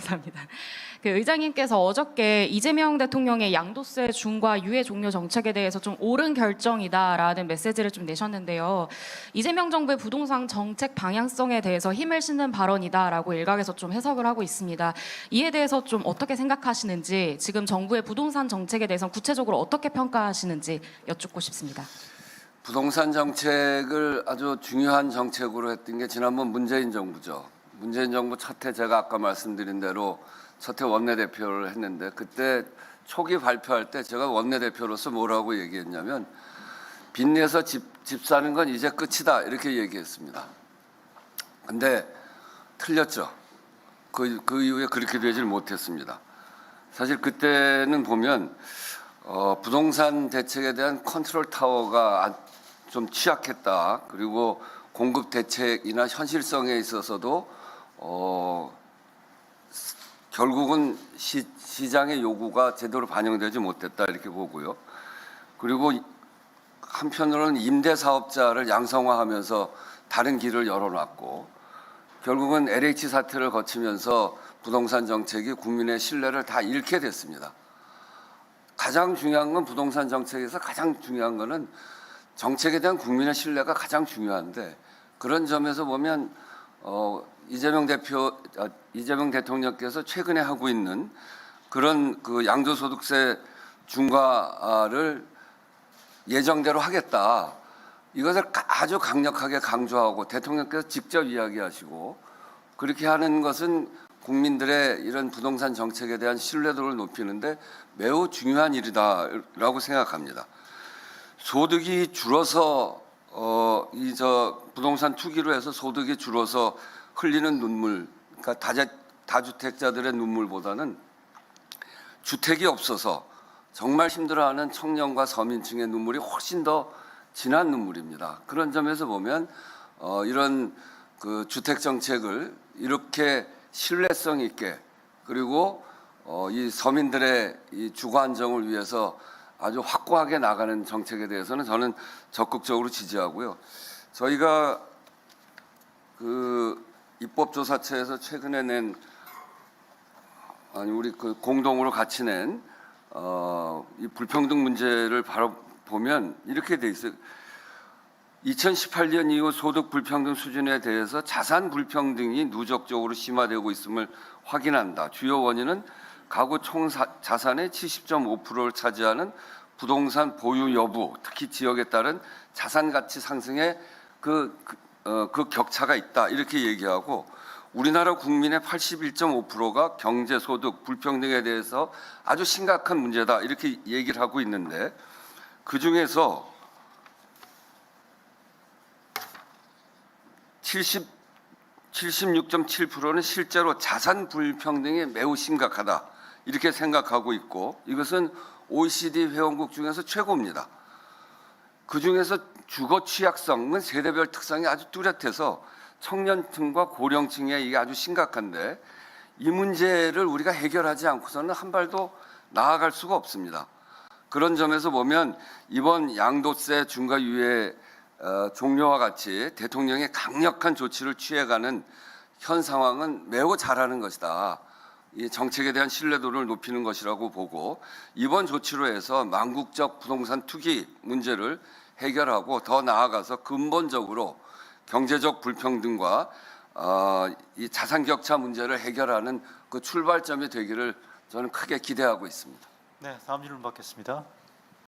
감사합니다. 그 의장님께서 어저께 이재명 대통령의 양도세 중과 유예 종료 정책에 대해서 좀 옳은 결정이다라는 메시지를 좀 내셨는데요. 이재명 정부의 부동산 정책 방향성에 대해서 힘을 싣는 발언이다라고 일각에서 좀 해석을 하고 있습니다. 이에 대해서 좀 어떻게 생각하시는지, 지금 정부의 부동산 정책에 대해서 구체적으로 어떻게 평가하시는지 여쭙고 싶습니다. 부동산 정책을 아주 중요한 정책으로 했던 게 지난번 문재인 정부죠. 문재인 정부 첫 해 제가 아까 말씀드린 대로 첫 해 원내대표를 했는데, 그때 초기 발표할 때 제가 원내대표로서 뭐라고 얘기했냐면, 빚내서 집 사는 건 이제 끝이다 이렇게 얘기했습니다. 근데 틀렸죠. 그 이후에 그렇게 되질 못했습니다. 사실 그때는 보면 부동산 대책에 대한 컨트롤 타워가 좀 취약했다. 그리고 공급 대책이나 현실성에 있어서도 결국은 시장의 요구가 제대로 반영되지 못했다 이렇게 보고요. 그리고 한편으로는 임대 사업자를 양성화하면서 다른 길을 열어놨고, 결국은 LH 사태를 거치면서 부동산 정책이 국민의 신뢰를 다 잃게 됐습니다. 가장 중요한 건, 부동산 정책에서 가장 중요한 거는 정책에 대한 국민의 신뢰가 가장 중요한데, 그런 점에서 보면 이재명 대통령께서 최근에 하고 있는 그런 그 양도소득세 중과를 예정대로 하겠다, 이것을 아주 강력하게 강조하고 대통령께서 직접 이야기하시고, 그렇게 하는 것은 국민들의 이런 부동산 정책에 대한 신뢰도를 높이는데 매우 중요한 일이다라고 생각합니다. 소득이 줄어서 부동산 투기로 해서 소득이 줄어서 흘리는 눈물, 그러니까 다주택자들의 눈물보다는 주택이 없어서 정말 힘들어하는 청년과 서민층의 눈물이 훨씬 더 진한 눈물입니다. 그런 점에서 보면 이런 그 주택 정책을 이렇게 신뢰성 있게, 그리고 이 서민들의 이 주거 안정을 위해서 아주 확고하게 나가는 정책에 대해서는 저는 적극적으로 지지하고요. 저희가 그 입법조사처에서 최근에 우리 그 공동으로 같이 낸 이 불평등 문제를 바로 보면 이렇게 돼 있어요. 2018년 이후 소득 불평등 수준에 대해서 자산 불평등이 누적적으로 심화되고 있음을 확인한다. 주요 원인은 가구 총 자산의 70.5%를 차지하는 부동산 보유 여부, 특히 지역에 따른 자산 가치 상승의 그 격차가 있다 이렇게 얘기하고, 우리나라 국민의 81.5%가 경제 소득 불평등에 대해서 아주 심각한 문제다 이렇게 얘기를 하고 있는데, 그 중에서 76.7%는 실제로 자산 불평등이 매우 심각하다 이렇게 생각하고 있고, 이것은 OECD 회원국 중에서 최고입니다. 그 중에서 주거 취약성은 세대별 특성이 아주 뚜렷해서 청년층과 고령층에 이게 아주 심각한데, 이 문제를 우리가 해결하지 않고서는 한 발도 나아갈 수가 없습니다. 그런 점에서 보면 이번 양도세 중과 유예 종료와 같이 대통령이 강력한 조치를 취해가는 현 상황은 매우 잘하는 것이다. 이 정책에 대한 신뢰도를 높이는 것이라고 보고, 이번 조치로 해서 망국적 부동산 투기 문제를 해결하고 더 나아가서 근본적으로 경제적 불평등과 이 자산 격차 문제를 해결하는 그 출발점이 되기를 저는 크게 기대하고 있습니다. 네, 다음 질문 받겠습니다.